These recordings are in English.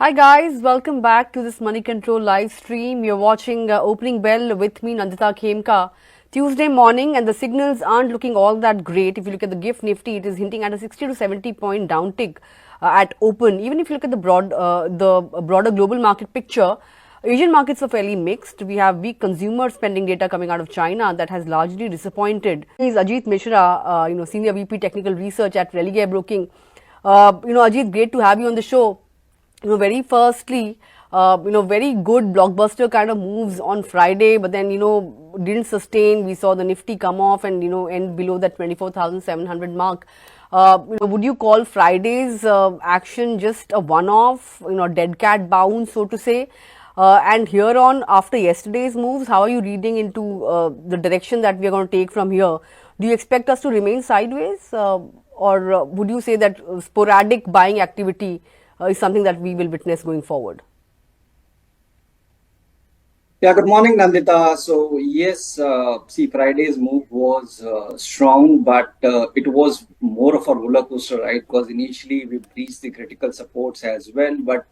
Hi guys, welcome back to this Moneycontrol live stream. You're watching Opening Bell with me, Nandita Khemka. Tuesday morning, and the signals aren't looking all that great. If you look at the GIFT Nifty, it is hinting at a 60 to 70 point downtick at open. Even if you look at the broader global market picture, Asian markets are fairly mixed. We have weak consumer spending data coming out of China that has largely disappointed. He's Ajit Mishra, Senior VP Technical Research at Religare Broking. Ajit, great to have you on the show. Very firstly, very good blockbuster kind of moves on Friday, but then, didn't sustain. We saw the Nifty come off and, end below that 24,700 mark. Would you call Friday's action just a one-off, dead cat bounce, so to say? And here on, after yesterday's moves, how are you reading into the direction that we are going to take from here? Do you expect us to remain sideways, or would you say that sporadic buying activity is something that we will witness going forward? Yeah, good morning, Nandita. So, yes, Friday's move was strong, but it was more of a roller coaster, right? Because initially we breached the critical supports as well, but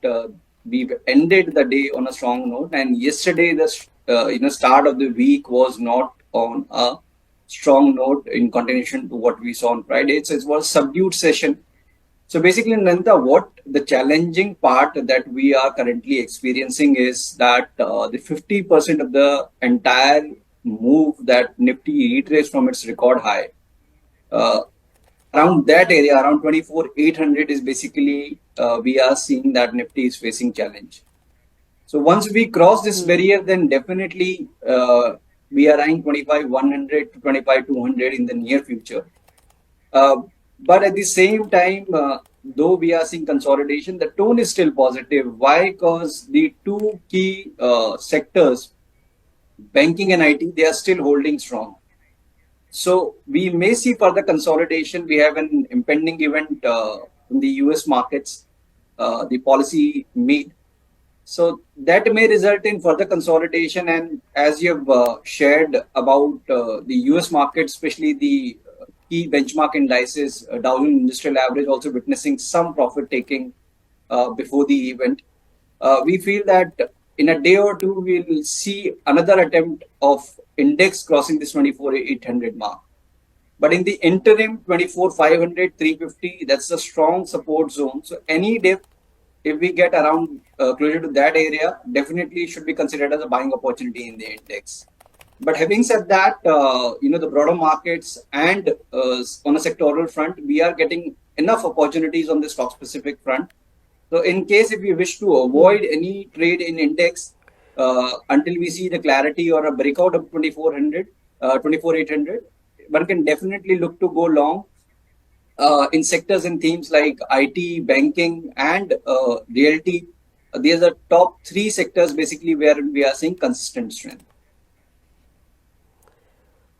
we've ended the day on a strong note. And yesterday, the start of the week was not on a strong note in continuation to what we saw on Friday. So it was a subdued session. So basically, Nanda, what the challenging part that we are currently experiencing is that the 50% of the entire move that Nifty retraced from its record high, uh, around that area, around 24,800 is basically we are seeing that Nifty is facing challenge. So once we cross this barrier, then definitely we are eyeing 25,100 to 25,200 in the near future. But at the same time, though we are seeing consolidation, the tone is still positive. Why? Because the two key sectors, banking and IT, they are still holding strong. So we may see further consolidation. We have an impending event in the US markets, the policy meet. So that may result in further consolidation. And as you have shared about the US market, especially the key benchmark indices, Dow Jones Industrial Average also witnessing some profit taking before the event. We feel that in a day or two, we will see another attempt of index crossing this 24,800 mark. But in the interim, 24,500, 350, that's a strong support zone. So any dip, if we get around closer to that area, definitely should be considered as a buying opportunity in the index. But having said that, the broader markets and on a sectoral front, we are getting enough opportunities on the stock specific front. So in case if we wish to avoid any trade in index until we see the clarity or a breakout of 2400, 24,800, one can definitely look to go long in sectors and themes like IT, banking, and realty. These are top three sectors basically where we are seeing consistent strength.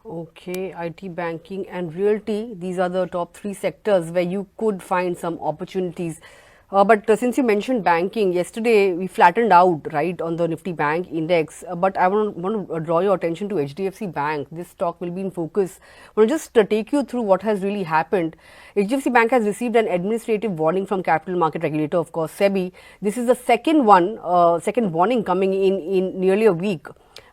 Okay, IT, banking, and realty. These are the top three sectors where you could find some opportunities. But since you mentioned banking, yesterday we flattened out, right, on the Nifty Bank index. But I want to draw your attention to HDFC Bank. This stock will be in focus. I want to just take you through what has really happened. HDFC Bank has received an administrative warning from capital market regulator, of course, SEBI. This is the second warning coming in nearly a week.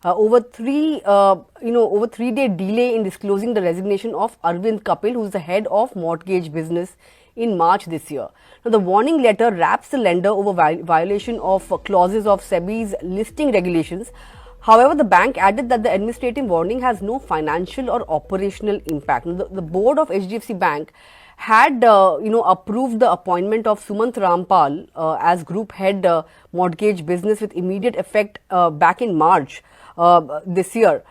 Over 3-day delay in disclosing the resignation of Arvind Kapil, who is the head of mortgage business, in March this year. Now, the warning letter wraps the lender over violation of clauses of SEBI's listing regulations. However, the bank added that the administrative warning has no financial or operational impact. Now, the board of HDFC Bank had approved the appointment of Sumant Rampal as group head mortgage business with immediate effect back in March this year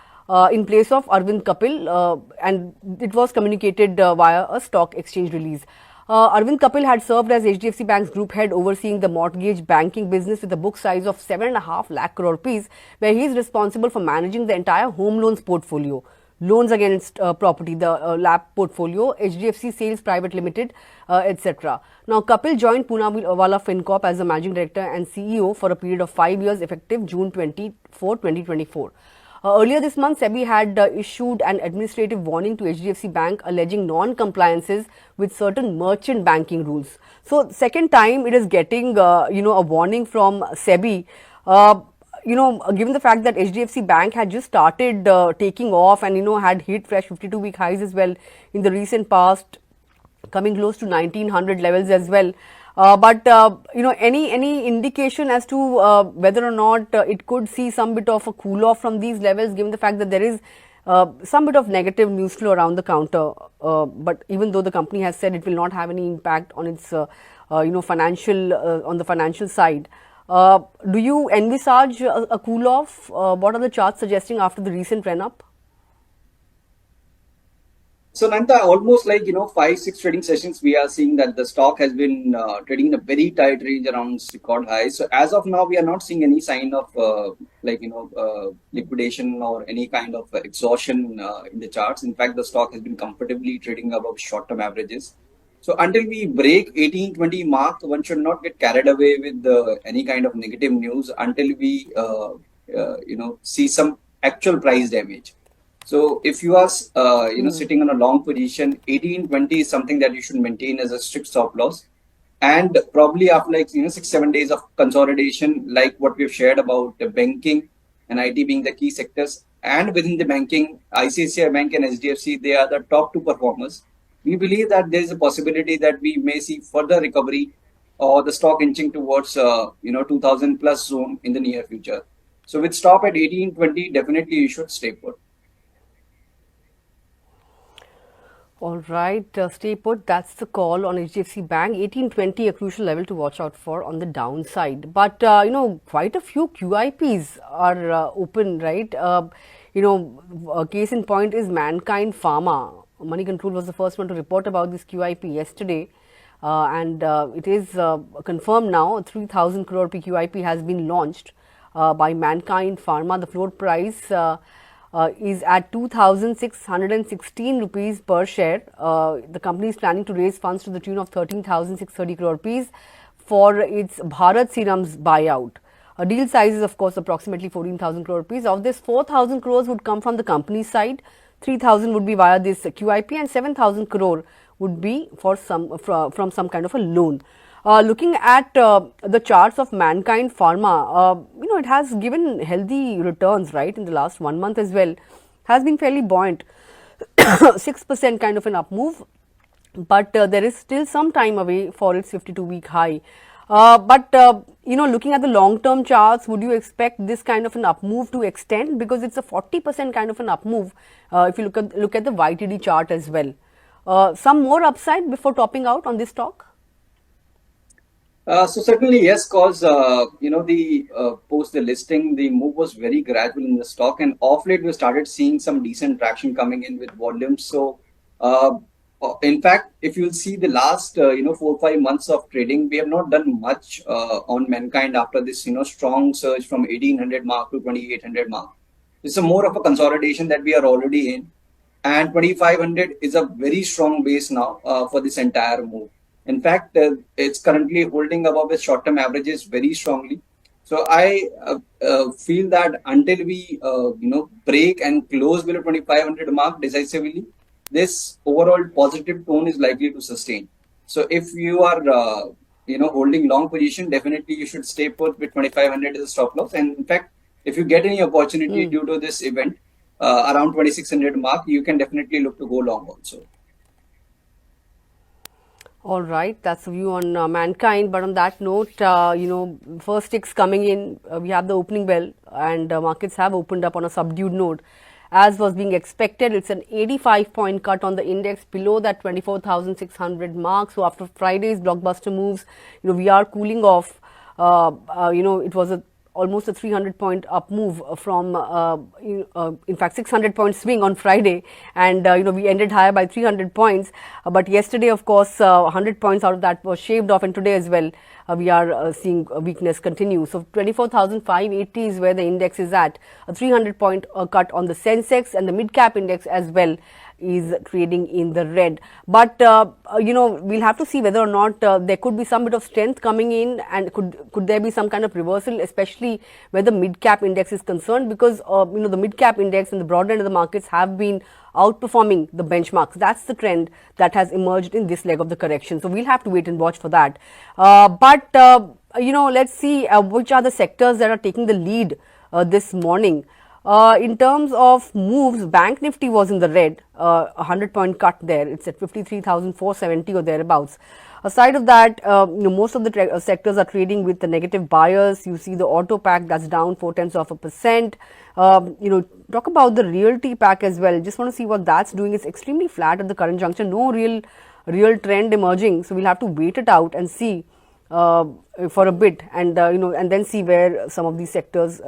in place of Arvind Kapil, and it was communicated via a stock exchange release. Arvind Kapil had served as HDFC Bank's group head overseeing the mortgage banking business with a book size of 7.5 lakh crore rupees, where he is responsible for managing the entire home loans portfolio, loans against property, the LAP portfolio, HDFC Sales Private Limited, etc. Now, Kapil joined Poonawalla FinCorp as the managing director and CEO for a period of 5 years effective June 24, 2024. Earlier this month, SEBI had issued an administrative warning to HDFC Bank alleging non-compliances with certain merchant banking rules. So, second time it is getting, a warning from SEBI. Given the fact that HDFC Bank had just started taking off and, had hit fresh 52-week highs as well in the recent past, coming close to 1900 levels as well. But any indication as to whether or not it could see some bit of a cool off from these levels, given the fact that there is some bit of negative news flow around the counter. But even though the company has said it will not have any impact on its financial on the financial side, do you envisage a cool off? What are the charts suggesting after the recent run up? So Nanta, almost like 5-6 trading sessions, we are seeing that the stock has been trading in a very tight range around record highs. So as of now, we are not seeing any sign of liquidation or any kind of exhaustion in the charts. In fact, the stock has been comfortably trading above short-term averages. So until we break 1820 mark, one should not get carried away with any kind of negative news until we see some actual price damage. So if you are, sitting on a long position, 1820 is something that you should maintain as a strict stop loss. And probably after 6-7 days of consolidation, like what we've shared about the banking and IT being the key sectors, and within the banking, ICICI Bank and HDFC, they are the top two performers. We believe that there is a possibility that we may see further recovery or the stock inching towards 2000 plus zone in the near future. So with stop at 1820, definitely you should stay put. All right, stay put. That's the call on HDFC Bank. 1820, a crucial level to watch out for on the downside. But, quite a few QIPs are open, right? A case in point is Mankind Pharma. Moneycontrol was the first one to report about this QIP yesterday. And it is confirmed now, a 3,000 crore QIP has been launched by Mankind Pharma. The floor price is at 2,616 rupees per share. The company is planning to raise funds to the tune of 13,630 crore rupees for its Bharat Serums buyout. Deal size is of course approximately 14,000 crore rupees. Of this, 4,000 crores would come from the company's side, 3,000 would be via this QIP, and 7,000 crore would be for from some kind of a loan. Looking at the charts of Mankind Pharma, it has given healthy returns, right, in the last 1 month as well. Has been fairly buoyant, 6% kind of an up move, but there is still some time away for its 52-week high. Looking at the long-term charts, would you expect this kind of an up move to extend? Because it's a 40% kind of an up move if you look at the YTD chart as well. Some more upside before topping out on this stock? So certainly yes, cause the post the listing, the move was very gradual in the stock, and off late we started seeing some decent traction coming in with volumes. So in fact, if you'll see the last 4-5 months of trading, we have not done much on Mankind after this strong surge from 1800 mark to 2800 mark. It's a more of a consolidation that we are already in, and 2500 is a very strong base now for this entire move. In fact, it's currently holding above its short-term averages very strongly. So I feel that until we break and close below 2500 mark decisively, this overall positive tone is likely to sustain. So if you are holding long position, definitely you should stay put with 2500 as a stop loss. And in fact, if you get any opportunity due to this event around 2600 mark, you can definitely look to go long also. All right, that's the view on Mankind. But on that note, first ticks coming in, we have the opening bell, and markets have opened up on a subdued note. As was being expected, it's an 85-point cut on the index below that 24,600 mark. So after Friday's blockbuster moves, we are cooling off. It was almost a 300-point up move from, in fact, 600-point swing on Friday, and we ended higher by 300 points. But yesterday, of course, 100 points out of that was shaved off, and today as well, we are seeing weakness continue. So 24,580 is where the index is at. A 300 point cut on the Sensex, and the mid cap index as well is trading in the red. But we'll have to see whether or not there could be some bit of strength coming in, and could there be some kind of reversal, especially where the mid cap index is concerned, because the mid cap index and the broad end of the markets have been outperforming the benchmarks. That's the trend that has emerged in this leg of the correction. So we'll have to wait and watch for that. Let's see which are the sectors that are taking the lead this morning. In terms of moves, Bank Nifty was in the red, 100-point cut there. It's at 53,470 or thereabouts. Aside of that, most of the sectors are trading with the negative bias. You see the auto pack that's down 0.4%. Talk about the realty pack as well. Just want to see what that's doing. It's extremely flat at the current juncture. No real trend emerging. So we'll have to wait it out and see for a bit, and and then see where some of these sectors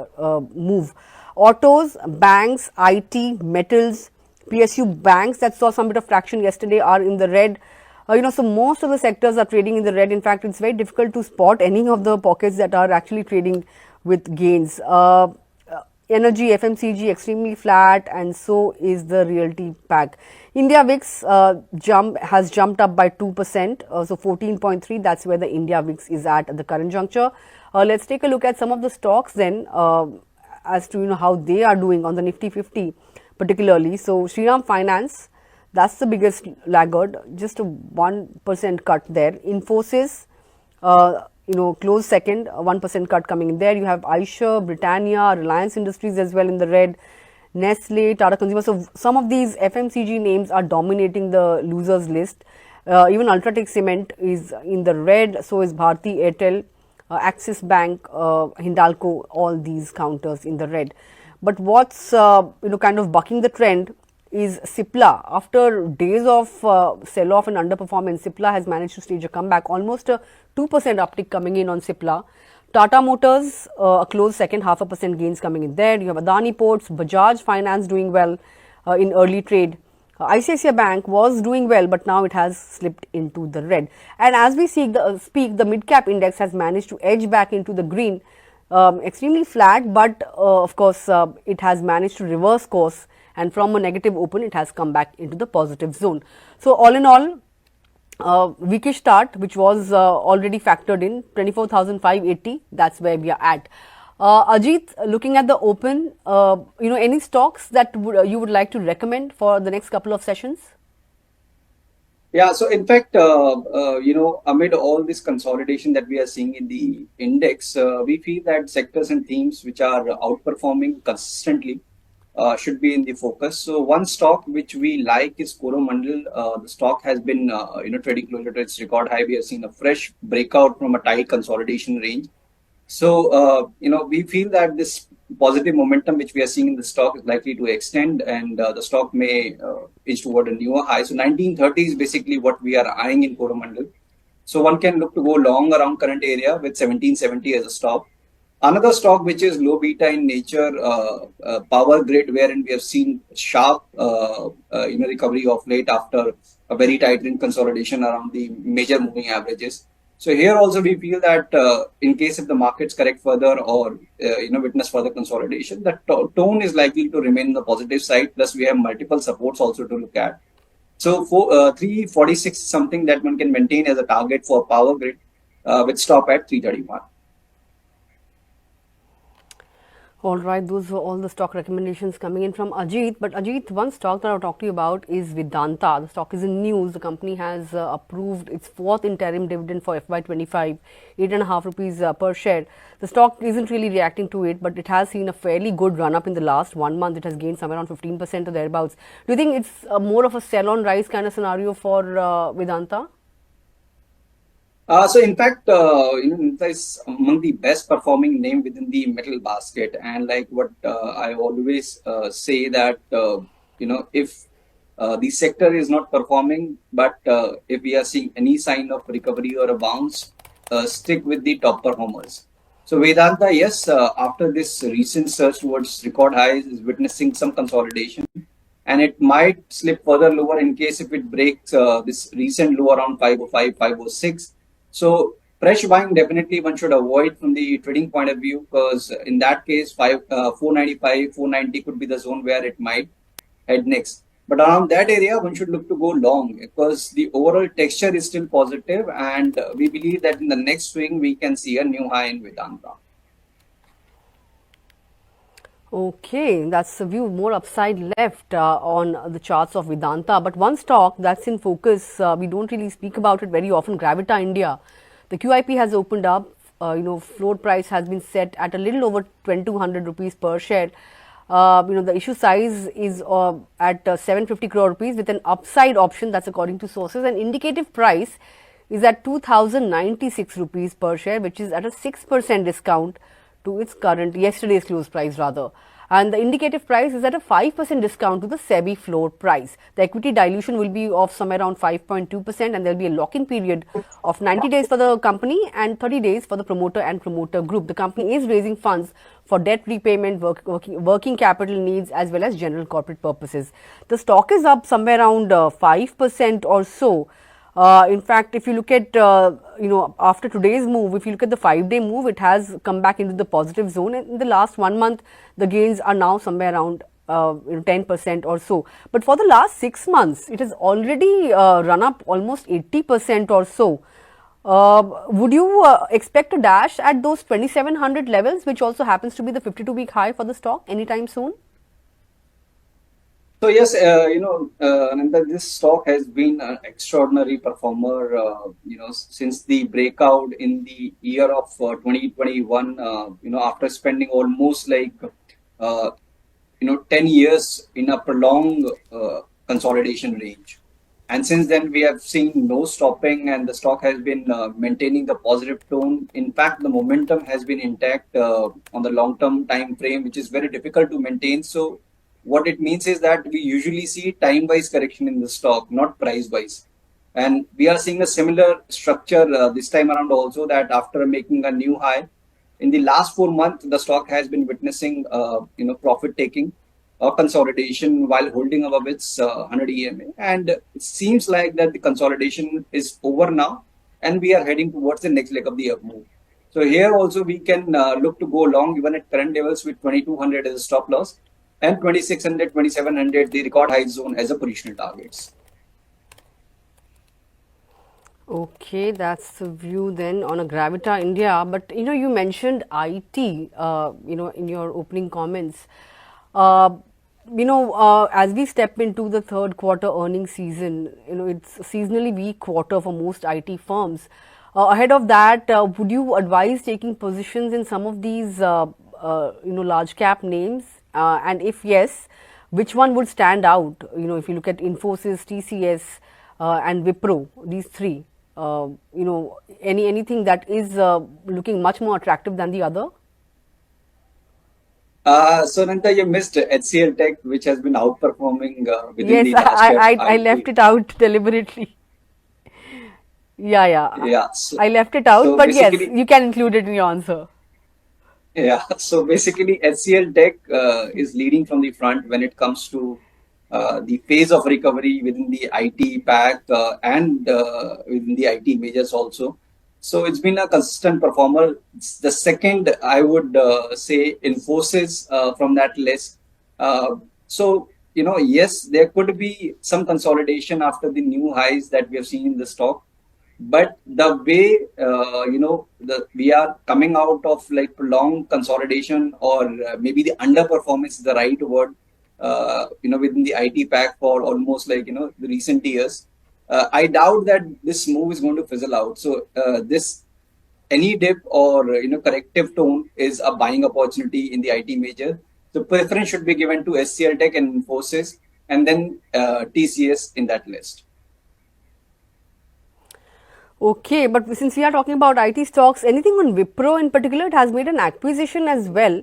move. Autos, banks, IT, metals, PSU banks that saw some bit of traction yesterday are in the red. So most of the sectors are trading in the red. In fact, it's very difficult to spot any of the pockets that are actually trading with gains. Energy, FMCG extremely flat, and so is the realty pack. India VIX has jumped up by 2%, so 14.3. That's where the India VIX is at the current juncture. Let's take a look at some of the stocks then, as to how they are doing on the Nifty 50 particularly. So Shriram Finance, that's the biggest laggard, just a 1% cut there. Infosys, close second, 1% cut coming in there. You have Aisha, Britannia, Reliance Industries as well in the red, Nestle, Tata Consumer. So some of these FMCG names are dominating the losers list. Even Ultratech Cement is in the red, so is Bharti Airtel, Axis Bank, Hindalco, all these counters in the red. But what's kind of bucking the trend is Cipla. After days of sell-off and underperformance, Cipla has managed to stage a comeback, almost a 2% uptick coming in on Cipla. Tata Motors, a close second, 0.5% gains coming in there. You have Adani Ports, Bajaj Finance doing well in early trade. ICICI Bank was doing well, but now it has slipped into the red. And as we speak, the mid-cap index has managed to edge back into the green, extremely flat, but of course, it has managed to reverse course, and from a negative open, it has come back into the positive zone. So all in all, weakish start, which was already factored in, 24,580, that's where we are at. Ajit, looking at the open, any stocks that you would like to recommend for the next couple of sessions? Yeah, so in fact, amid all this consolidation that we are seeing in the index, we feel that sectors and themes which are outperforming consistently should be in the focus. So one stock which we like is Coromandel. The stock has been, trading closer to its record high. We have seen a fresh breakout from a tight consolidation range. So, we feel that this positive momentum which we are seeing in the stock is likely to extend, and the stock may inch toward a newer high. So 1930 is basically what we are eyeing in Coromandel. So one can look to go long around current area with 1770 as a stop. Another stock which is low beta in nature, Power Grid, wherein we have seen sharp recovery of late after a very tight range consolidation around the major moving averages. So here also we feel that in case if the markets correct further or witness further consolidation, the tone is likely to remain on the positive side. Plus we have multiple supports also to look at. So 346 is something that one can maintain as a target for Power Grid with stop at 331. All right, those were all the stock recommendations coming in from Ajit. But Ajit, one stock that I'll talk to you about is Vedanta. The stock is in news. The company has approved its fourth interim dividend for FY25, 8.5 rupees per share. The stock isn't really reacting to it, but it has seen a fairly good run up in the last 1 month. It has gained somewhere around 15% or thereabouts. Do you think it's more of a sell on rise kind of scenario for Vedanta? So in fact, Nita is among the best performing name within the metal basket, and like what I always say that if the sector is not performing, but if we are seeing any sign of recovery or a bounce, stick with the top performers. So Vedanta, yes, after this recent surge towards record highs, is witnessing some consolidation, and it might slip further lower in case if it breaks this recent low around 505, 506. So fresh buying definitely one should avoid from the trading point of view, because in that case 495 490 could be the zone where it might head next. But around that area one should look to go long, because the overall texture is still positive, and we believe that in the next swing we can see a new high in Vedanta. Okay, that's the view. More upside left on the charts of Vedanta. But one stock that's in focus, we don't really speak about it very often, Gravita India. The QIP has opened up. Floor price has been set at a little over 2200 rupees per share. The issue size is at 750 crore rupees with an upside option, that's according to sources. And indicative price is at 2096 rupees per share, which is at a 6% discount to its yesterday's close price rather. And the indicative price is at a 5% discount to the SEBI floor price. The equity dilution will be of somewhere around 5.2%, and there will be a lock-in period of 90 days for the company and 30 days for the promoter and promoter group. The company is raising funds for debt repayment, working capital needs, as well as general corporate purposes. The stock is up somewhere around 5% or so. In fact, if you look at, after today's move, if you look at the 5-day move, it has come back into the positive zone. And in the last 1 month, the gains are now somewhere around 10% or so. But for the last 6 months, it has already run up almost 80% or so. Would you expect a dash at those 2700 levels, which also happens to be the 52-week high for the stock anytime soon? So yes, Ananda, this stock has been an extraordinary performer, since the breakout in the year of 2021, after spending almost 10 years in a prolonged consolidation range. And since then, we have seen no stopping, and the stock has been maintaining the positive tone. In fact, the momentum has been intact on the long-term time frame, which is very difficult to maintain. So what it means is that we usually see time-wise correction in the stock, not price-wise. And we are seeing a similar structure this time around also, that after making a new high, in the last 4 months, the stock has been witnessing, profit taking or consolidation while holding above its 100 EMA. And it seems like that the consolidation is over now, and we are heading towards the next leg of the up move. So here also we can look to go long even at current levels with 2200 as a stop loss, and 2600, 2700, the record high zone as a positional targets. Okay, that's the view then on a Gravita India. But you mentioned IT, in your opening comments. As we step into the third quarter earnings season, it's a seasonally weak quarter for most IT firms. Ahead of that, would you advise taking positions in some of these, large cap names? And if yes, which one would stand out? If you look at Infosys, TCS, and Wipro, these three, anything that is looking much more attractive than the other? So Nanta, you missed HCL Tech, which has been outperforming within Yes, the last year. I left it out deliberately. Yeah. Yeah. So, I left it out, so but yes, basically, you can include it in your answer. yeah. So basically, HCL Tech is leading from the front when it comes to the phase of recovery within the IT pack and within the IT majors also. So it's been a consistent performer. The second, I would say, Infosys from that list. Yes, there could be some consolidation after the new highs that we have seen in the stock. But the way we are coming out of like prolonged consolidation, or maybe the underperformance is the right word, within the IT pack for almost the recent years. I doubt that this move is going to fizzle out. So this any dip or corrective tone is a buying opportunity in the IT major. So preference should be given to HCL Tech and Infosys, and then TCS in that list. Okay, but since we are talking about IT stocks, anything on Wipro in particular? It has made an acquisition as well.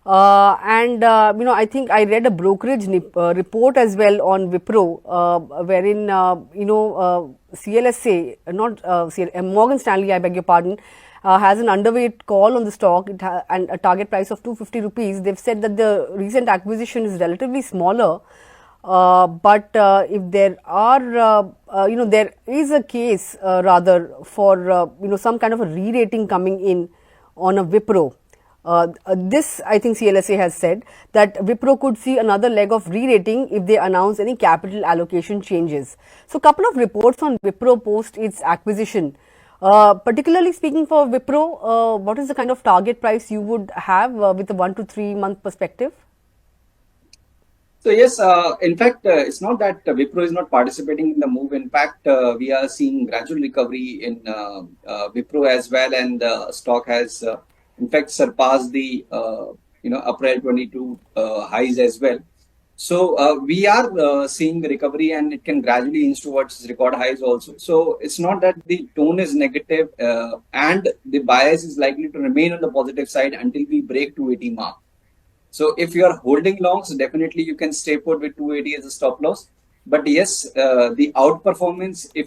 I think I read a brokerage report as well on Wipro, wherein CLSA, not Morgan Stanley, I beg your pardon, has an underweight call on the stock and a target price of 250 rupees. They've said that the recent acquisition is relatively smaller. But if there are, there is a case rather for some kind of a re-rating coming in on a Wipro. This, I think CLSA has said that Wipro could see another leg of re-rating if they announce any capital allocation changes. So, couple of reports on Wipro post its acquisition. Particularly speaking for Wipro, what is the kind of target price you would have with a 1 to 3 month perspective? So yes, in fact, it's not that Wipro is not participating in the move. In fact, we are seeing gradual recovery in Wipro as well, and the stock has, in fact, surpassed the April 22 highs as well. So we are seeing recovery, and it can gradually inch towards record highs also. So it's not that the tone is negative, and the bias is likely to remain on the positive side until we break 280 mark. So if you are holding longs, definitely you can stay put with 280 as a stop loss. But yes, the outperformance, if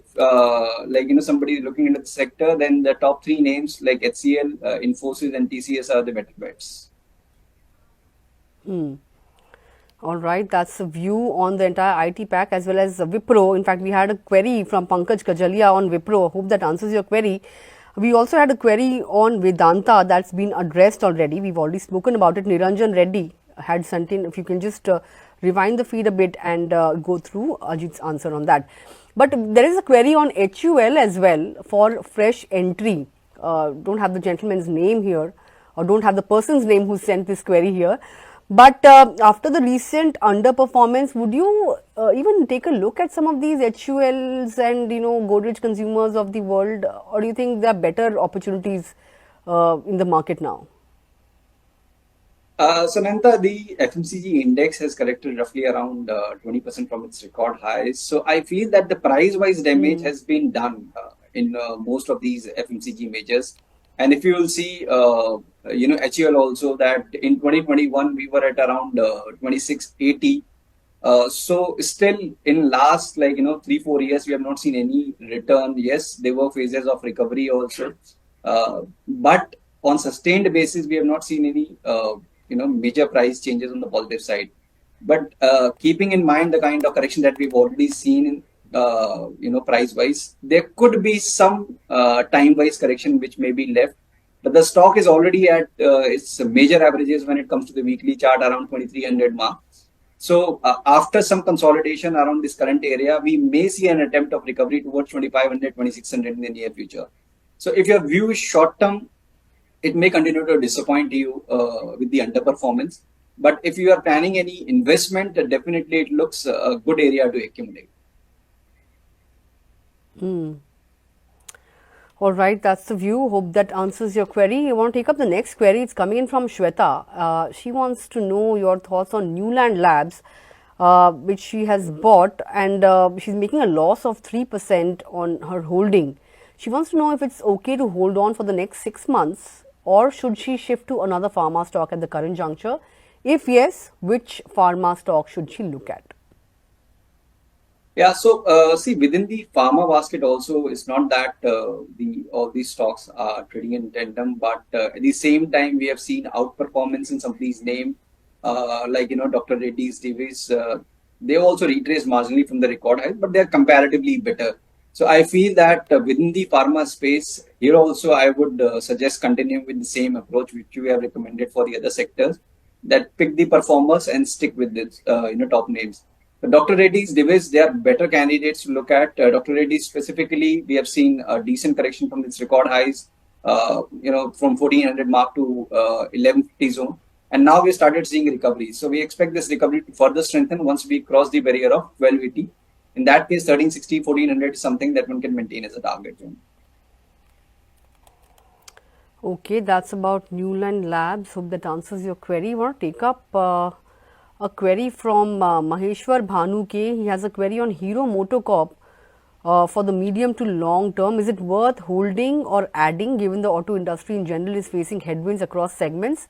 somebody is looking into the sector, then the top three names like HCL, Infosys, and TCS are the better bets. All right, that's a view on the entire IT pack as well as Wipro. In fact, we had a query from Pankaj Kajalia on Wipro. Hope that answers your query. We also had a query on Vedanta that's been addressed already. We've already spoken about it. Niranjan Reddy had sent in. If you can just rewind the feed a bit and go through Ajit's answer on that. But there is a query on HUL as well for fresh entry. Don't have the gentleman's name here, or don't have the person's name who sent this query here. But after the recent underperformance, would you even take a look at some of these HULs and Godrej consumers of the world, or do you think there are better opportunities in the market now? Samantha, the FMCG index has corrected roughly around 20% from its record highs. So I feel that the price-wise damage has been done in most of these FMCG majors. And if you will see, HUL also, that in 2021 we were at around 2680. So still in last 3-4 years we have not seen any return. Yes, there were phases of recovery also, but on sustained basis we have not seen any major price changes on the positive side. But keeping in mind the kind of correction that we've already seen in price wise, there could be some time wise correction which may be left. But the stock is already at its major averages when it comes to the weekly chart around 2300 mark. So after some consolidation around this current area, we may see an attempt of recovery towards 2500, 2600 in the near future. So if your view is short term, it may continue to disappoint you with the underperformance. But if you are planning any investment, definitely it looks a good area to accumulate. All right, that's the view. Hope that answers your query. You want to take up the next query? It's coming in from Shweta. She wants to know your thoughts on Newland Labs, which she has bought, and she's making a loss of 3% on her holding. She wants to know if it's okay to hold on for the next 6 months, or should she shift to another pharma stock at the current juncture? If yes, which pharma stock should she look at? Yeah, so see, within the pharma basket also, it's not that all these stocks are trading in tandem, but at the same time, we have seen outperformance in some of these names, Dr. Reddy's, Davis. They also retraced marginally from the record highs, but they are comparatively better. So I feel that within the pharma space, here also I would suggest continuing with the same approach which you have recommended for the other sectors, that pick the performers and stick with this, top names. Dr. Reddy's, Divis, they are better candidates to look at. Dr. Reddy's specifically, we have seen a decent correction from its record highs, from 1400 mark to 1150 zone. And now we started seeing recovery. So we expect this recovery to further strengthen once we cross the barrier of 1280. In that case, 1360, 1400 is something that one can maintain as a target zone. Okay, that's about Newland Labs. Hope that answers your query. You want to take up a query from Maheshwar Bhanu K. He has a query on Hero Motocorp for the medium to long term. Is it worth holding or adding given the auto industry in general is facing headwinds across segments,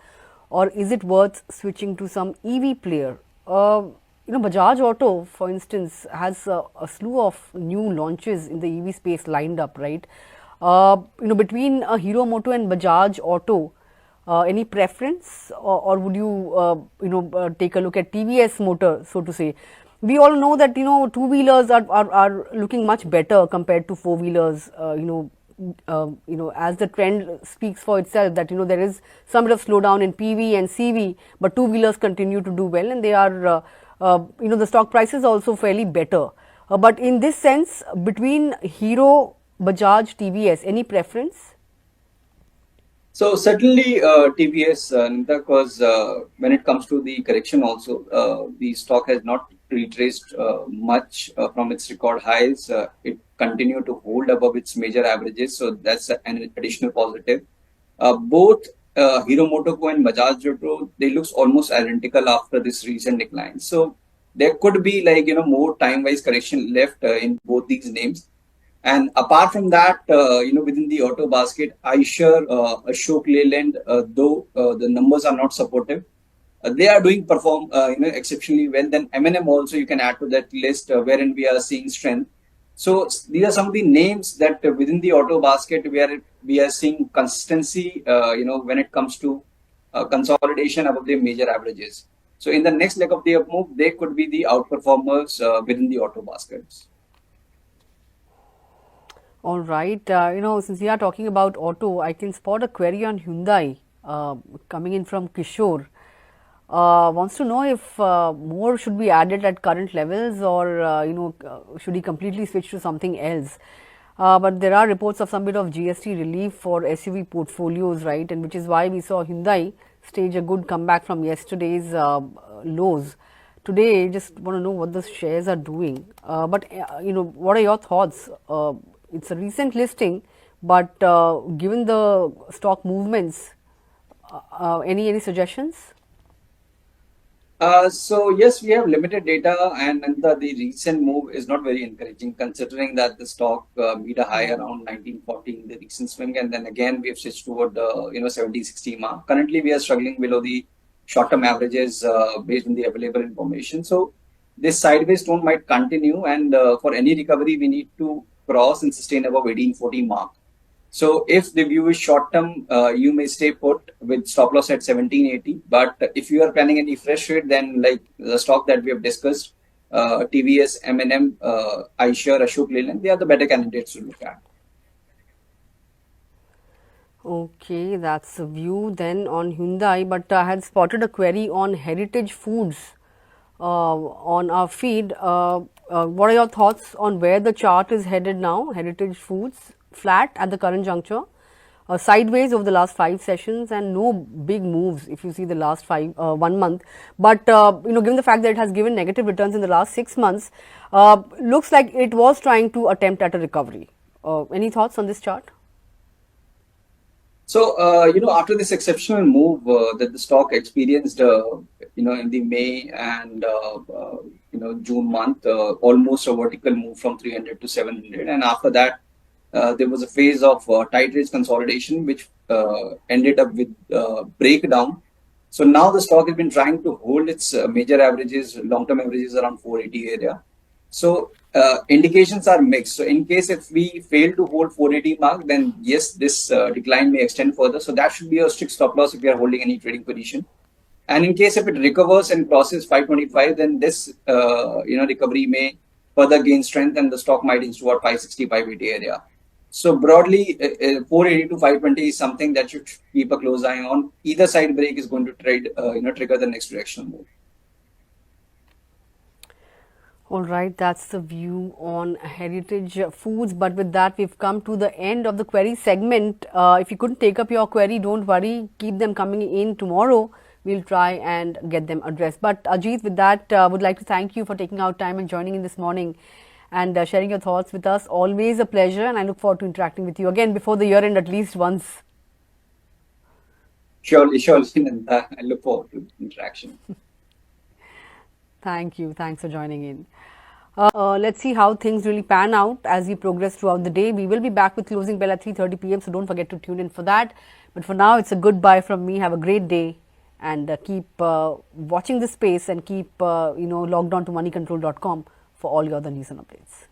or is it worth switching to some EV player? Bajaj Auto, for instance, has a slew of new launches in the EV space lined up, right? Between Hero Moto and Bajaj Auto, any preference, or would you take a look at TVS Motor, so to say? we all know that two-wheelers are looking much better compared to four-wheelers. As the trend speaks for itself, that there is some bit of slowdown in PV and CV, but two-wheelers continue to do well, and they are the stock price is also fairly better. But in this sense, between Hero, Bajaj, TVS, any preference? So certainly TVS, because when it comes to the correction also, the stock has not retraced much from its record highs. It continued to hold above its major averages, so that's an additional positive. Both Hero MotoCo and Bajaj Auto, they looks almost identical after this recent decline. So there could be more time-wise correction left in both these names. And apart from that, within the auto basket, Eicher, Ashok Leyland, though the numbers are not supportive, they are doing perform exceptionally well. Then M&M also you can add to that list, wherein we are seeing strength. So these are some of the names that within the auto basket where we are seeing consistency. When it comes to consolidation above the major averages. So in the next leg of the up move, they could be the outperformers within the auto baskets. All right. Since we are talking about auto, I can spot a query on Hyundai coming in from Kishore. Wants to know if more should be added at current levels, or should he completely switch to something else. But there are reports of some bit of GST relief for SUV portfolios, right, and which is why we saw Hyundai stage a good comeback from yesterday's lows. Today, just want to know what the shares are doing. But what are your thoughts? It's a recent listing, but given the stock movements, any suggestions? So yes, we have limited data, and the recent move is not very encouraging, considering that the stock made a high around 1940 in the recent swing, and then again we have switched toward the 70-60 mark. Currently, we are struggling below the short-term averages based on the available information. So this sideways tone might continue, and for any recovery, we need to cross and sustain above 1840 mark. So if the view is short term, you may stay put with stop loss at 1780. But if you are planning any fresh trade, then like the stock that we have discussed, TVS, M&M, Eicher, Ashok Leyland, they are the better candidates to look at. Okay, that's the view then on Hyundai. But I had spotted a query on Heritage Foods on our feed. What are your thoughts on where the chart is headed now? Heritage Foods flat at the current juncture, sideways over the last 5 sessions, and no big moves if you see the last 1 month. But given the fact that it has given negative returns in the last 6 months, looks like it was trying to attempt at a recovery. Any thoughts on this chart? So, after this exceptional move that the stock experienced, in the May and, June month, almost a vertical move from 300 to 700. And after that, there was a phase of tight range consolidation, which ended up with breakdown. So now the stock has been trying to hold its major averages, long-term averages around 480 area. So indications are mixed. So in case if we fail to hold 480 mark, then yes, this decline may extend further. So that should be a strict stop loss if we are holding any trading position. And in case if it recovers and crosses 525, then this recovery may further gain strength, and the stock might inch toward 560, 580 area. So broadly, 480 to 520 is something that you should keep a close eye on. Either side break is going to trigger the next directional move. All right, that's the view on Heritage Foods. But with that, we've come to the end of the query segment. If you couldn't take up your query, don't worry. Keep them coming in tomorrow. We'll try and get them addressed. But Ajit, with that, would like to thank you for taking out time and joining in this morning and sharing your thoughts with us. Always a pleasure, and I look forward to interacting with you again before the year end at least once. Surely, Nanda. I look forward to interaction. Thank you. Thanks for joining in. Let's see how things really pan out as we progress throughout the day. We will be back with closing bell at 3:30 p.m. So don't forget to tune in for that. But for now, it's a goodbye from me. Have a great day, and keep watching this space, and keep logged on to moneycontrol.com for all your other news and updates.